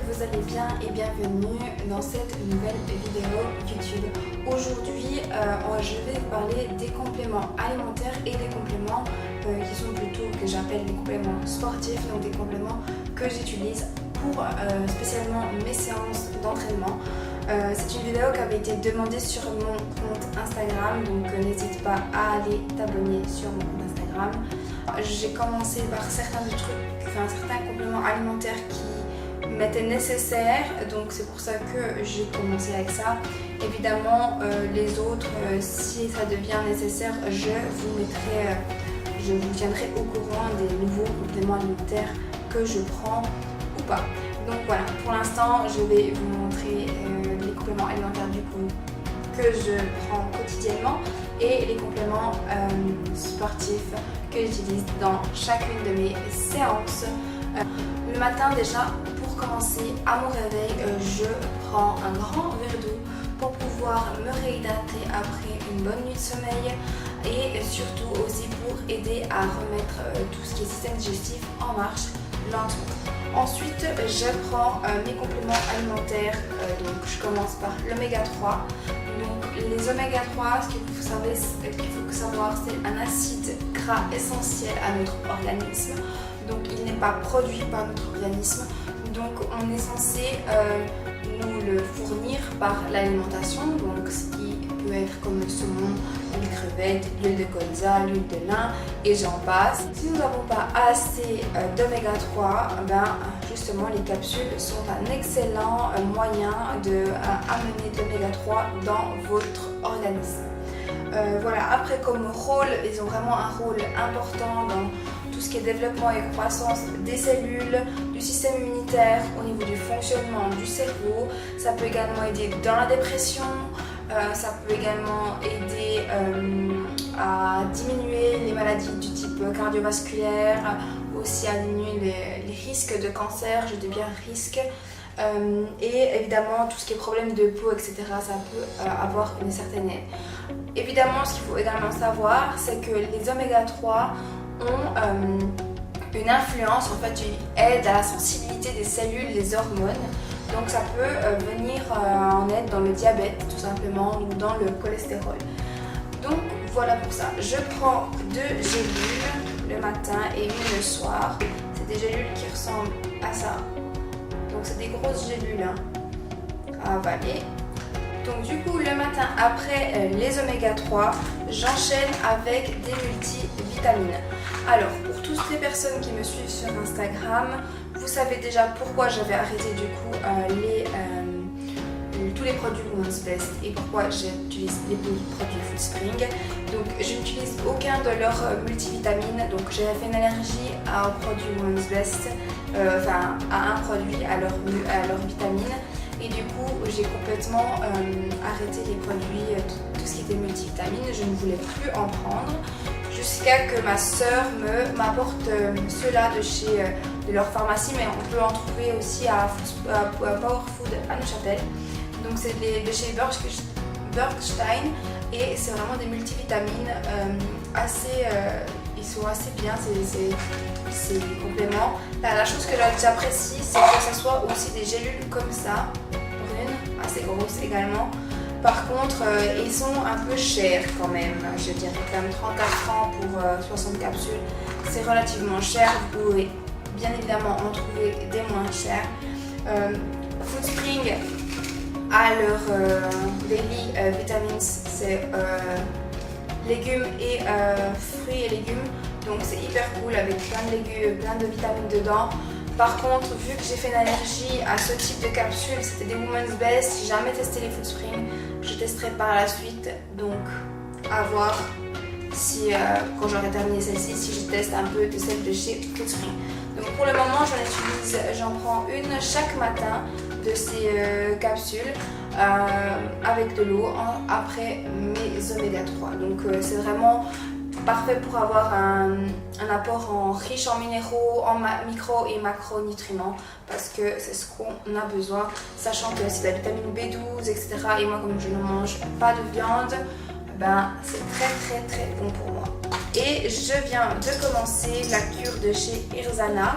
vous allez bien et bienvenue dans cette nouvelle vidéo YouTube. Aujourd'hui, je vais vous parler des compléments alimentaires et des compléments qui sont plutôt, que j'appelle des compléments sportifs, donc des compléments que j'utilise pour spécialement mes séances d'entraînement. C'est une vidéo qui avait été demandée sur mon compte Instagram, donc n'hésite pas à aller t'abonner sur mon compte Instagram. J'ai commencé par certains compléments alimentaires qui m'étaient nécessaires, donc c'est pour ça que j'ai commencé avec ça. Évidemment, les autres, si ça devient nécessaire, je vous tiendrai au courant des nouveaux compléments alimentaires que je prends ou pas. Donc voilà, pour l'instant, je vais vous montrer les compléments alimentaires du coup que je prends quotidiennement et les compléments sportifs que j'utilise dans chacune de mes séances. Le matin déjà, pour commencer à mon réveil, je prends un grand verre d'eau pour pouvoir me réhydrater après une bonne nuit de sommeil et surtout aussi pour aider à remettre tout ce qui est système digestif en marche lentement. Ensuite, je prends mes compléments alimentaires, donc je commence par l'oméga 3. Donc les oméga 3, ce qu'il faut savoir, c'est un acide gras essentiel à notre organisme. Donc il n'est pas produit par notre organisme, donc on est censé nous le fournir par l'alimentation, donc ce qui peut être comme le saumon, l'huile crevette, l'huile de colza, l'huile de lin et j'en passe. Si nous n'avons pas assez d'oméga 3, justement les capsules sont un excellent moyen d'amener de l'oméga 3 dans votre organisme. Voilà, après comme rôle, ils ont vraiment un rôle important dans tout ce qui est développement et croissance des cellules, du système immunitaire, au niveau du fonctionnement du cerveau. Ça peut également aider dans la dépression, ça peut également aider à diminuer les maladies du type cardiovasculaire, aussi à diminuer les risques de cancer, je dis bien risques. Et évidemment tout ce qui est problème de peau, etc., ça peut avoir une certaine aide. Évidemment, ce qu'il faut également savoir, c'est que les oméga 3 ont une influence, en fait, ils aident à la sensibilité des cellules, les hormones. Donc ça peut venir en aide dans le diabète tout simplement ou dans le cholestérol. Donc voilà pour ça. Je prends 2 gélules le matin et une le soir. C'est des gélules qui ressemblent à ça. Donc c'est des grosses gélules à avaler. Donc du coup le matin après les oméga 3, j'enchaîne avec des multivitamines. Alors pour toutes les personnes qui me suivent sur Instagram, vous savez déjà pourquoi j'avais arrêté du coup tous les produits Women's Best et pourquoi j'utilise les produits Foodspring. Donc je n'utilise aucun de leurs multivitamines, donc j'avais fait une allergie aux produits Women's Best, à un produit, à leurs vitamines. Et du coup, j'ai complètement arrêté les produits, tout ce qui était multivitamines. Je ne voulais plus en prendre jusqu'à que ma soeur m'apporte ceux-là de leur pharmacie, mais on peut en trouver aussi à Power Food à Neuchâtel. Donc c'est de chez Bergstein et c'est vraiment des multivitamines ils sont assez bien ces compléments. La chose que j'apprécie, c'est que ce soit aussi des gélules comme ça, brunes, assez grosses également. Par contre, ils sont un peu chers quand même, je dirais quand même 34 francs pour 60 capsules. C'est relativement cher, vous pouvez bien évidemment en trouver des moins chers. Foodspring a leur Daily Vitamins, c'est légumes et fruits et légumes. Donc c'est hyper cool avec plein de légumes, plein de vitamines dedans. Par contre, vu que j'ai fait une allergie à ce type de capsules, c'était des Women's Best, j'ai jamais testé les Foodspring. Je testerai par la suite, donc à voir si quand j'aurai terminé celle-ci, si je teste un peu de celle de chez Foodspring. Donc pour le moment, j'en prends une chaque matin de ces capsules avec de l'eau après mes oméga 3. Donc c'est vraiment parfait pour avoir un apport riche en minéraux, en micro et macronutriments parce que c'est ce qu'on a besoin, sachant que c'est la vitamine B12, etc. Et moi, comme je ne mange pas de viande, c'est très bon pour moi. Et je viens de commencer la cure de chez Irzana.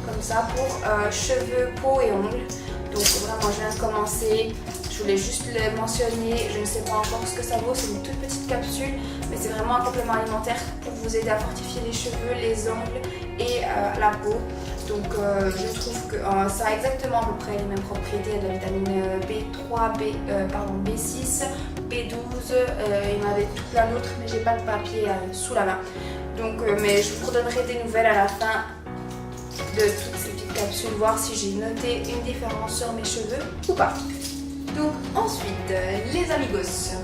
comme ça pour cheveux, peau et ongles. Donc vraiment je viens de commencer, je voulais juste le mentionner, je ne sais pas encore ce que ça vaut, c'est une toute petite capsule, mais c'est vraiment un complément alimentaire pour vous aider à fortifier les cheveux, les ongles et la peau. Donc je trouve que ça a exactement à peu près les mêmes propriétés de la vitamine B3, B6, B12, il y en avait tout plein d'autres, mais j'ai pas de papier sous la main. Donc, mais je vous redonnerai des nouvelles à la fin de toutes ces petites capsules, voir si j'ai noté une différence sur mes cheveux ou pas. Donc ensuite, les amigos,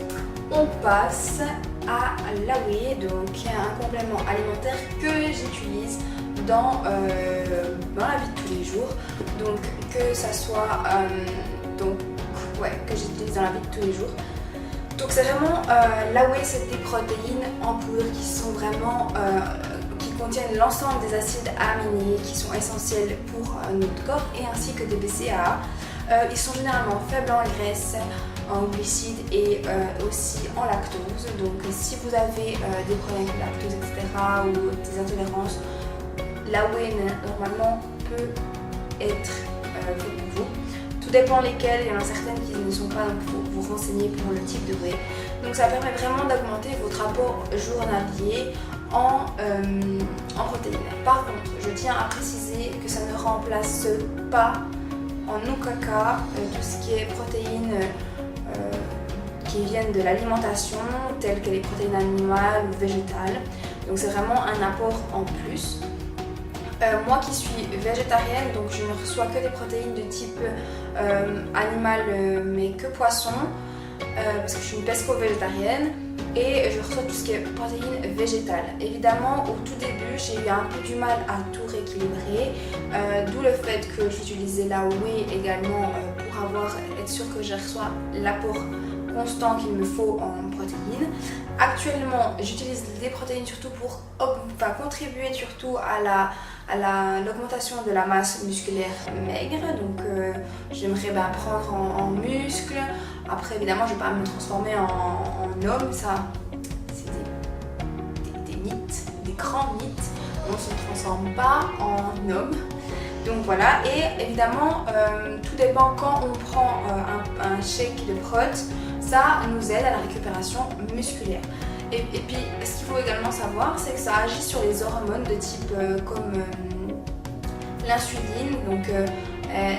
on passe à l'Away, donc un complément alimentaire que j'utilise dans la vie de tous les jours. Donc que ça soit que j'utilise dans la vie de tous les jours. Donc c'est vraiment l'Away, c'est des protéines en poudre qui sont vraiment qui contiennent l'ensemble des acides aminés qui sont essentiels pour notre corps et ainsi que des BCAA. Ils sont généralement faibles en graisse, en glucides et aussi en lactose. Donc si vous avez des problèmes de lactose, etc. ou des intolérances, l'Away normalement peut être fait pour vous. Tout dépend lesquelles, il y en a certaines qui ne sont pas, donc il faut vous renseigner pour le type de whey. Donc ça permet vraiment d'augmenter votre apport journalier en protéines. Par contre, je tiens à préciser que ça ne remplace pas en aucun cas tout ce qui est protéines qui viennent de l'alimentation, telles que les protéines animales ou végétales. Donc c'est vraiment un apport en plus. Moi qui suis végétarienne, donc je ne reçois que des protéines de type animal mais que poisson, parce que je suis une pesco-végétarienne, et je reçois tout ce qui est protéines végétales. Évidemment, au tout début, j'ai eu un peu du mal à tout rééquilibrer, d'où le fait que j'utilisais la whey également pour être sûre que je reçois l'apport constant qu'il me faut en protéines. Actuellement, j'utilise des protéines surtout pour contribuer surtout à l'augmentation de la masse musculaire maigre. Donc j'aimerais prendre en muscle. Après évidemment je ne vais pas me transformer en homme, ça c'est des mythes, des grands mythes. On ne se transforme pas en homme. Donc voilà, et évidemment tout dépend quand on prend un shake de prot, ça nous aide à la récupération musculaire. Et puis ce qu'il faut également savoir, c'est que ça agit sur les hormones de type comme l'insuline, donc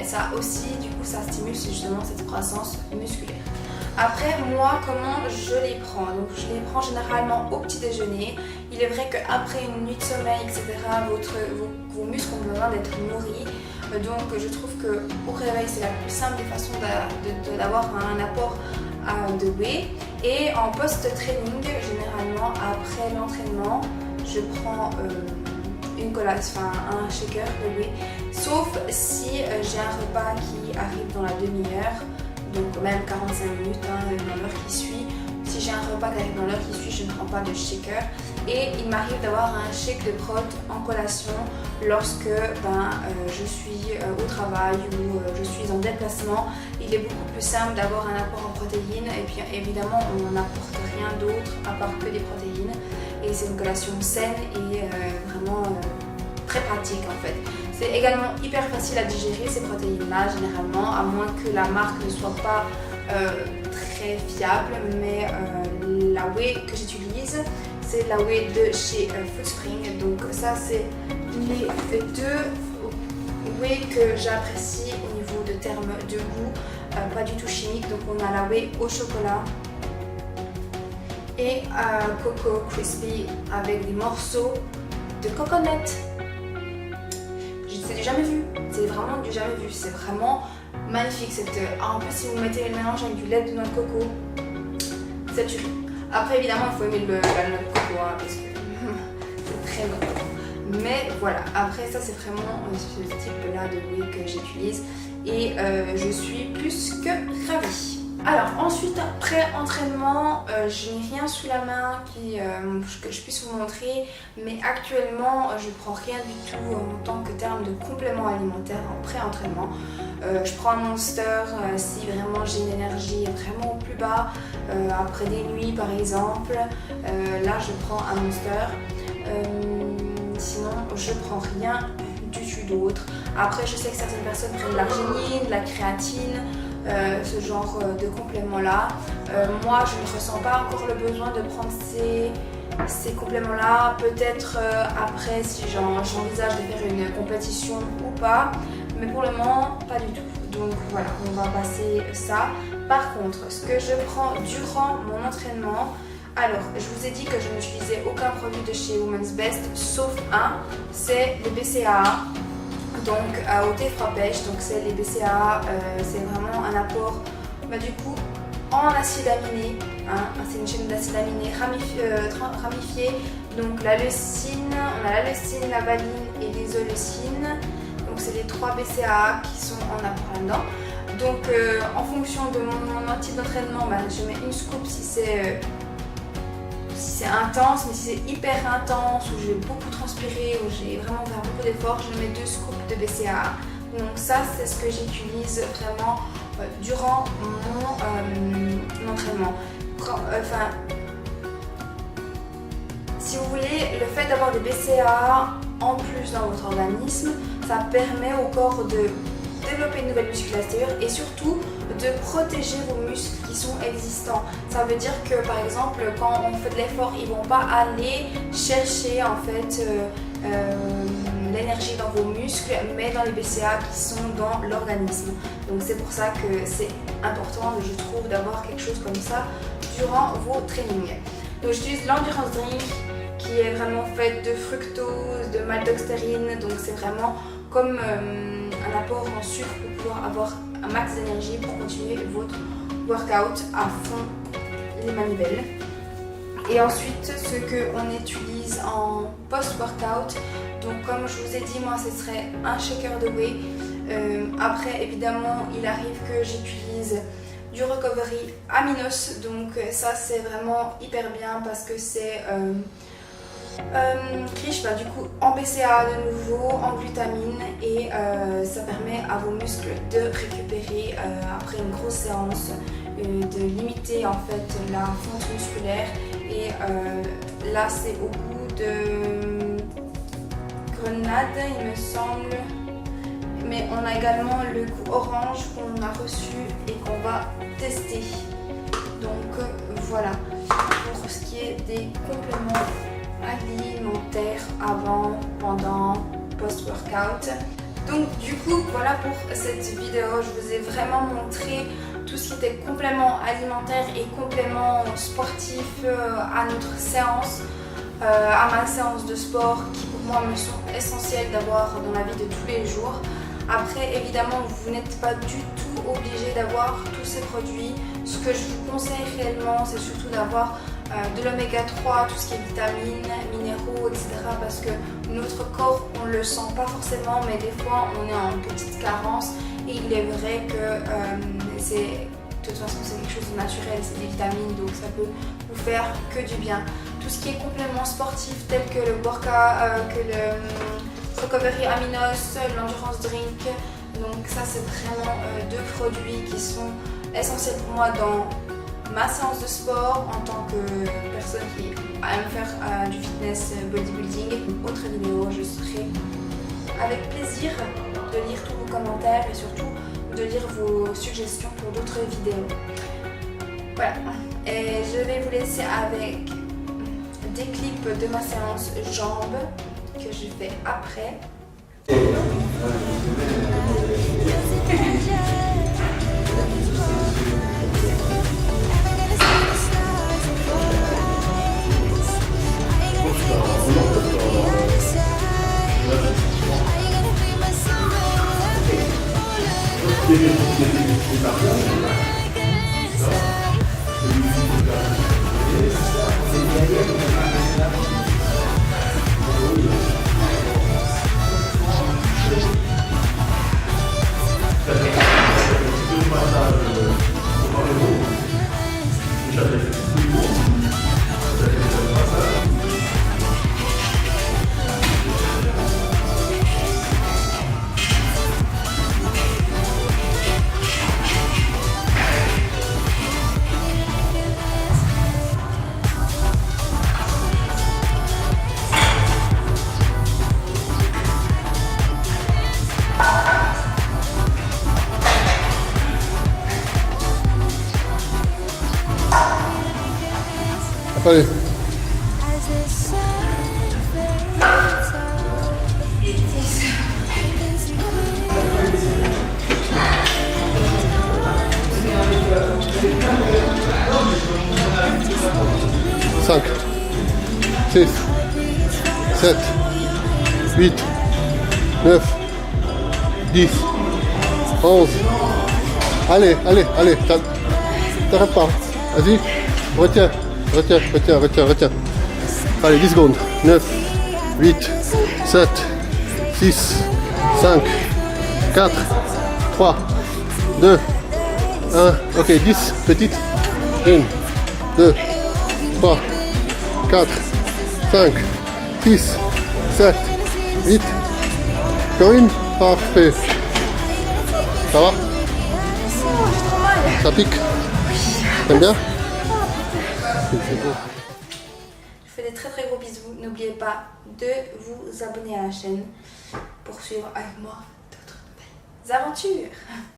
ça aussi du coup ça stimule justement cette croissance musculaire. Après moi comment je les prends, donc je les prends généralement au petit déjeuner. Il est vrai qu'après une nuit de sommeil etc, vos muscles ont besoin d'être nourris, donc je trouve qu'au réveil c'est la plus simple des façons d'avoir un apport de whey. Et en post-training, généralement après l'entraînement, je prends un shaker de whey, sauf si j'ai un repas qui arrive dans la demi-heure, donc même 45 minutes dans l'heure qui suit. Si j'ai un repas qui arrive dans l'heure qui suit, je ne prends pas de shaker. Et il m'arrive d'avoir un shake de prot en collation lorsque je suis au travail ou je suis en déplacement. Il est beaucoup plus simple d'avoir un apport en protéines et puis évidemment on n'apporte rien d'autre à part que des protéines. Et c'est une collation saine et vraiment très pratique en fait. C'est également hyper facile à digérer ces protéines-là généralement, à moins que la marque ne soit pas très fiable, mais la whey que j'utilise, c'est la whey de chez Foodspring. Donc ça c'est les deux whey que j'apprécie au niveau de termes de goût, pas du tout chimique. Donc on a la whey au chocolat et Coco Crispy avec des morceaux de coconut. C'est du jamais vu, c'est vraiment du jamais vu, c'est vraiment magnifique. En plus si vous mettez le mélange avec du lait de noix de coco, ça tue. Après évidemment il faut aimer la noix de coco parce que c'est très bon. Mais voilà, après ça c'est vraiment ce type là de whey que j'utilise et je suis plus que ravie. Alors ensuite après entraînement, je n'ai rien sous la main que je puisse vous montrer, mais actuellement je prends rien du tout en tant que terme de complément alimentaire en pré-entraînement. Je prends un Monster si vraiment j'ai une énergie vraiment au plus bas, après des nuits par exemple, là je prends un Monster. Sinon je prends rien du tout d'autre. Après, je sais que certaines personnes prennent de l'arginine, de la créatine, ce genre de compléments-là. Moi, je ne ressens pas encore le besoin de prendre ces compléments-là. Peut-être après, si j'envisage de faire une compétition ou pas. Mais pour le moment, pas du tout. Donc voilà, on va passer ça. Par contre, ce que je prends durant mon entraînement, alors je vous ai dit que je n'utilisais aucun produit de chez Women's Best, sauf un, c'est les BCAA. Donc au thé froid pêche, donc c'est les BCAA, c'est vraiment un apport du coup en acides aminés, hein, c'est une chaîne d'acides aminés ramifiés. Donc la leucine, on a la leucine, la valine et l'isoleucine. Donc c'est les 3 BCAA qui sont en apport là-dedans. Donc en fonction de mon type d'entraînement, je mets une scoop si c'est intense, mais si c'est hyper intense, où j'ai beaucoup transpiré, où j'ai vraiment fait beaucoup d'efforts, je mets 2 scoops de BCAA. Donc ça, c'est ce que j'utilise vraiment durant mon entraînement. Si vous voulez, le fait d'avoir des BCAA en plus dans votre organisme, ça permet au corps de développer une nouvelle musculature et surtout de protéger vos muscles qui sont existants. Ça veut dire que par exemple quand on fait de l'effort, ils vont pas aller chercher en fait l'énergie dans vos muscles, mais dans les BCAA qui sont dans l'organisme. Donc c'est pour ça que c'est important, je trouve, d'avoir quelque chose comme ça durant vos trainings. Donc j'utilise l'Endurance Drink qui est vraiment faite de fructose, de maltodextrine, donc c'est vraiment comme un apport en sucre pour pouvoir avoir un max d'énergie pour continuer votre workout à fond, les manivelles. Et ensuite, ce qu'on utilise en post-workout, donc comme je vous ai dit, moi ce serait un shaker de whey. Après, évidemment, il arrive que j'utilise du recovery aminos, donc ça c'est vraiment hyper bien parce que c'est riche du coup en BCAA de nouveau, en glutamine et ça permet à vos muscles de récupérer après une grosse séance, de limiter en fait la fonte musculaire et là c'est au goût de grenade il me semble, mais on a également le goût orange qu'on a reçu et qu'on va tester. Donc voilà pour ce qui est des compléments alimentaire avant, pendant, post-workout. Donc du coup voilà pour cette vidéo, je vous ai vraiment montré tout ce qui était complément alimentaire et complément sportif à notre séance, à ma séance de sport qui pour moi me sont essentiels d'avoir dans la vie de tous les jours. Après évidemment vous n'êtes pas du tout obligé d'avoir tous ces produits. Ce que je vous conseille réellement c'est surtout d'avoir de l'oméga 3, tout ce qui est vitamines, minéraux, etc. Parce que notre corps, on le sent pas forcément, mais des fois on est en petite carence et il est vrai que de toute façon c'est quelque chose de naturel, c'est des vitamines, donc ça peut vous faire que du bien. Tout ce qui est complément sportif tel que le recovery aminos, l'endurance drink, donc ça c'est vraiment 2 produits qui sont essentiels pour moi dans ma séance de sport en tant que personne qui aime faire du fitness bodybuilding. Une autre vidéo, je serai avec plaisir de lire tous vos commentaires et surtout de lire vos suggestions pour d'autres vidéos. Voilà, et je vais vous laisser avec des clips de ma séance jambes que je fais après. Allez. 5, 6, 7, 8, 9, 10, 11. Allez, allez, allez, t'arrêtes pas. Vas-y, retiens. Allez, 10 secondes. 9, 8, 7, 6, 5, 4, 3, 2, 1. Ok, 10, petite. 1, 2, 3, 4, 5, 6, 7, 8. Corinne, parfait. Ça va? Ça pique? T'aimes bien? Je vous fais des très gros bisous. N'oubliez pas de vous abonner à la chaîne pour suivre avec moi d'autres belles aventures.